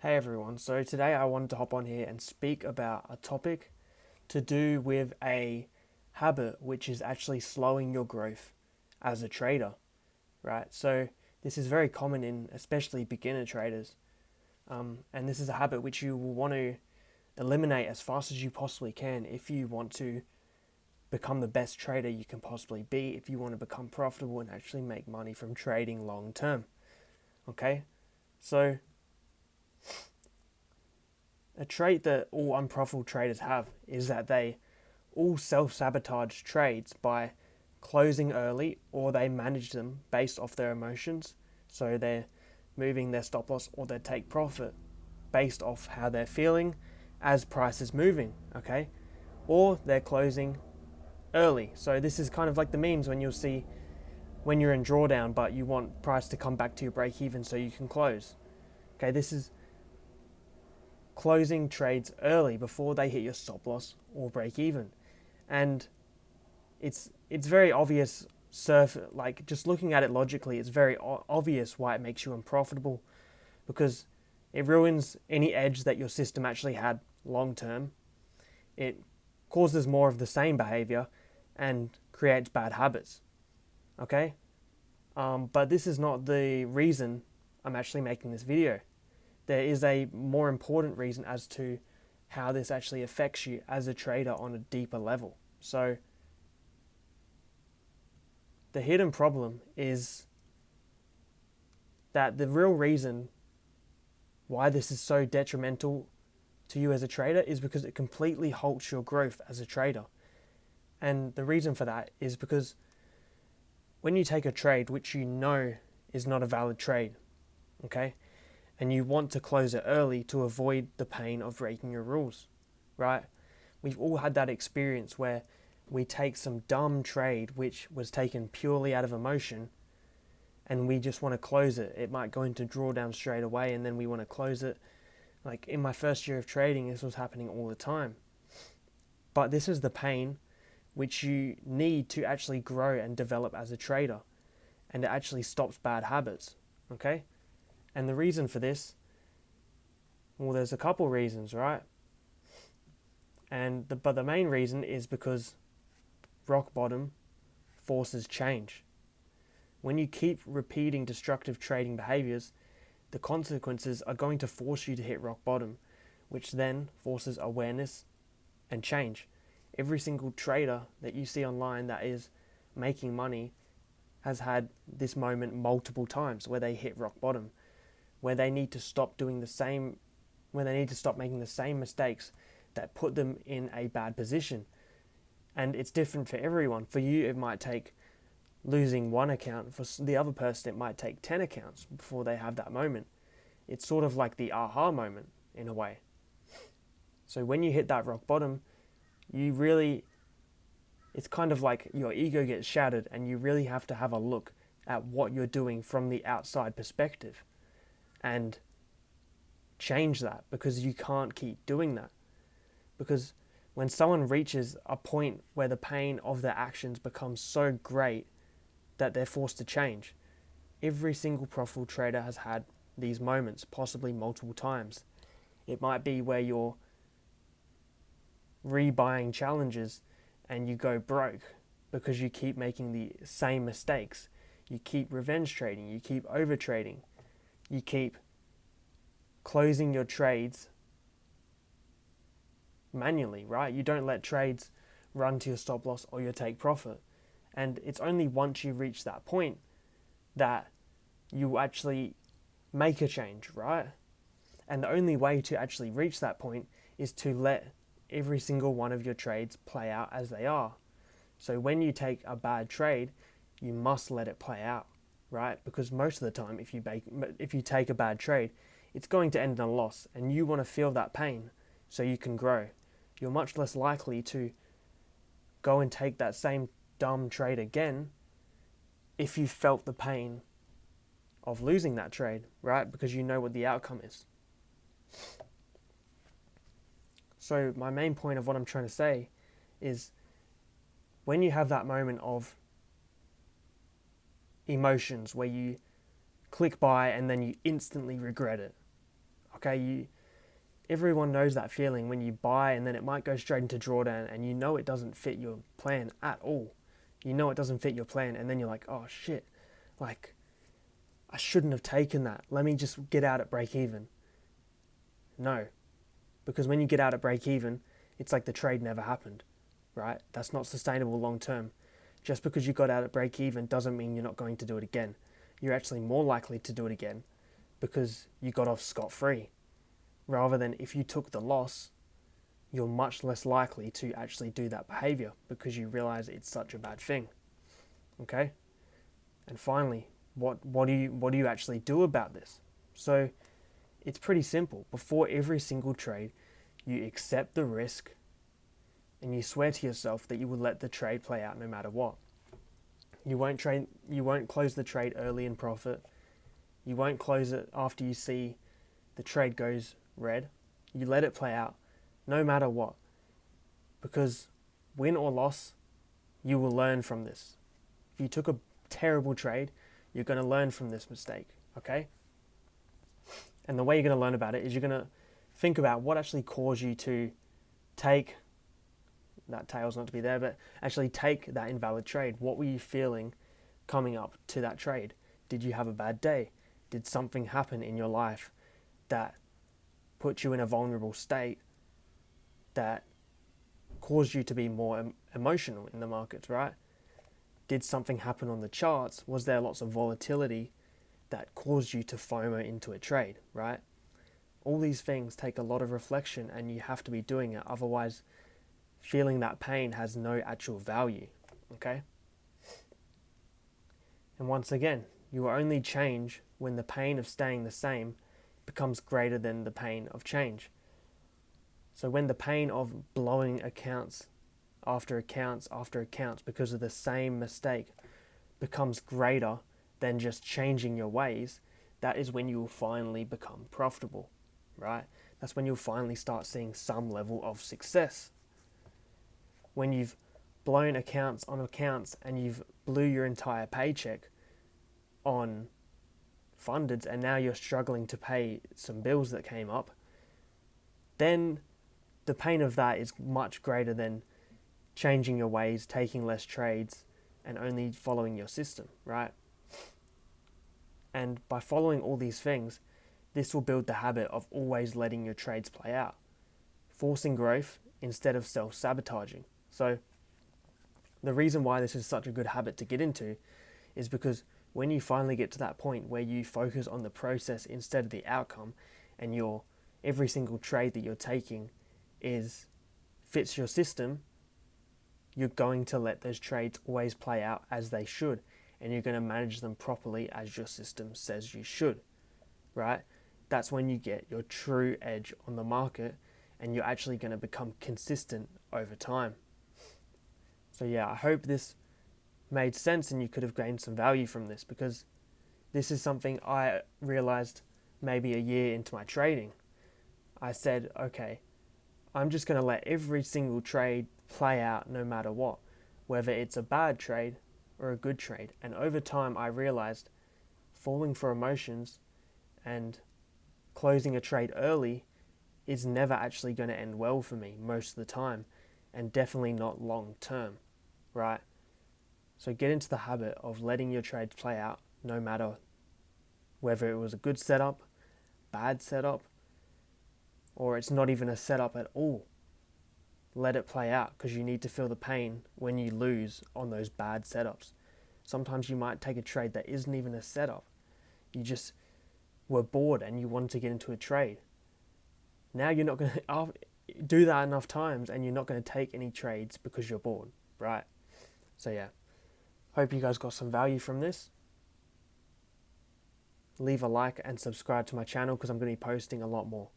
Hey everyone, so today I wanted to hop on here and speak about a topic to do with a habit which is actually slowing your growth as a trader, right? So this is very common in especially beginner traders, and this is a habit which you will want to eliminate as fast as you possibly can if you want to become the best trader you can possibly be, if you want to become profitable and actually make money from trading long term, okay? So a trait that all unprofitable traders have is that they all self-sabotage trades by closing early, or they manage them based off their emotions. So they're moving their stop loss or their take profit based off how they're feeling as price is moving, okay? Or they're closing early. So this is kind of like the memes when you'll see when you're in drawdown but you want price to come back to your break even so you can close. Okay, this is closing trades early before they hit your stop loss or break even. And it's very obvious, like just looking at it logically, it's very obvious why it makes you unprofitable, because it ruins any edge that your system actually had long term. It causes more of the same behavior and creates bad habits, okay? But this is not the reason I'm actually making this video. There is a more important reason as to how this actually affects you as a trader on a deeper level. So the hidden problem is that the real reason why this is so detrimental to you as a trader is because it completely halts your growth as a trader. And the reason for that is because when you take a trade which you know is not a valid trade, okay, and you want to close it early to avoid the pain of breaking your rules, right? We've all had that experience where we take some dumb trade which was taken purely out of emotion, and we just want to close it. It might go into drawdown straight away and then we want to close it. Like in my first year of trading, this was happening all the time. But this is the pain which you need to actually grow and develop as a trader, and it actually stops bad habits, okay? And the reason for this, well, there's a couple reasons, right? But the main reason is because rock bottom forces change. When you keep repeating destructive trading behaviors, the consequences are going to force you to hit rock bottom, which then forces awareness and change. Every single trader that you see online that is making money has had this moment multiple times where they hit rock bottom, where they need to stop doing the same, when they need to stop making the same mistakes that put them in a bad position. And it's different for everyone. For you, it might take losing one account. For the other person, it might take 10 accounts before they have that moment. It's sort of like the aha moment in a way. So when you hit that rock bottom, it's kind of like your ego gets shattered, and you really have to have a look at what you're doing from the outside perspective and change that, because you can't keep doing that. Because when someone reaches a point where the pain of their actions becomes so great that they're forced to change, every single profitable trader has had these moments, possibly multiple times. It might be where you're rebuying challenges and you go broke because you keep making the same mistakes. You keep revenge trading, you keep over trading, you keep closing your trades manually, right? You don't let trades run to your stop loss or your take profit. And it's only once you reach that point that you actually make a change, right? And the only way to actually reach that point is to let every single one of your trades play out as they are. So when you take a bad trade, you must let it play out, right? Because most of the time, if you take a bad trade, it's going to end in a loss, and you want to feel that pain so you can grow. You're much less likely to go and take that same dumb trade again if you felt the pain of losing that trade, right? Because you know what the outcome is. So my main point of what I'm trying to say is, when you have that moment of emotions where you click buy and then you instantly regret it, Okay, everyone knows that feeling when you buy and then it might go straight into drawdown and you know it doesn't fit your plan at all. You know it doesn't fit your plan, and then you're like, oh shit, like I shouldn't have taken that. Let me just get out at break even. No, because when you get out at break even, it's like the trade never happened, right? That's not sustainable long term. Just because you got out at break even doesn't mean you're not going to do it again. You're actually more likely to do it again because you got off scot-free. Rather than if you took the loss, you're much less likely to actually do that behavior because you realize it's such a bad thing. Okay? And finally, what do you actually do about this? So it's pretty simple. Before every single trade, you accept the risk and you swear to yourself that you will let the trade play out no matter what. You won't close the trade early in profit. You won't close it after you see the trade goes red. You let it play out no matter what. Because win or loss, you will learn from this. If you took a terrible trade, you're going to learn from this mistake, okay? And the way you're going to learn about it is you're going to think about what actually caused you to take that tail's not to be there, but actually take that invalid trade. What were you feeling coming up to that trade? Did you have a bad day? Did something happen in your life that put you in a vulnerable state that caused you to be more emotional in the markets, right? Did something happen on the charts? Was there lots of volatility that caused you to FOMO into a trade, right? All these things take a lot of reflection and you have to be doing it. Otherwise, feeling that pain has no actual value, okay? And once again, you will only change when the pain of staying the same becomes greater than the pain of change. So when the pain of blowing accounts after accounts after accounts because of the same mistake becomes greater than just changing your ways, that is when you will finally become profitable, right? That's when you'll finally start seeing some level of success. When you've blown accounts on accounts and you've blew your entire paycheck on fundeds and now you're struggling to pay some bills that came up, then the pain of that is much greater than changing your ways, taking less trades, and only following your system, right? And by following all these things, this will build the habit of always letting your trades play out, forcing growth instead of self-sabotaging. So the reason why this is such a good habit to get into is because when you finally get to that point where you focus on the process instead of the outcome, and every single trade that you're taking fits your system, you're going to let those trades always play out as they should, and you're going to manage them properly as your system says you should, right? That's when you get your true edge on the market and you're actually going to become consistent over time. So yeah, I hope this made sense and you could have gained some value from this, because this is something I realized maybe a year into my trading. I said, okay, I'm just going to let every single trade play out no matter what, whether it's a bad trade or a good trade. And over time, I realized falling for emotions and closing a trade early is never actually going to end well for me most of the time, and definitely not long term, right? So get into the habit of letting your trades play out no matter whether it was a good setup, bad setup, or it's not even a setup at all. Let it play out, because you need to feel the pain when you lose on those bad setups. Sometimes you might take a trade that isn't even a setup. You just were bored and you wanted to get into a trade. Now you're not going to do that enough times and you're not going to take any trades because you're bored, right? So yeah, hope you guys got some value from this. Leave a like and subscribe to my channel because I'm going to be posting a lot more.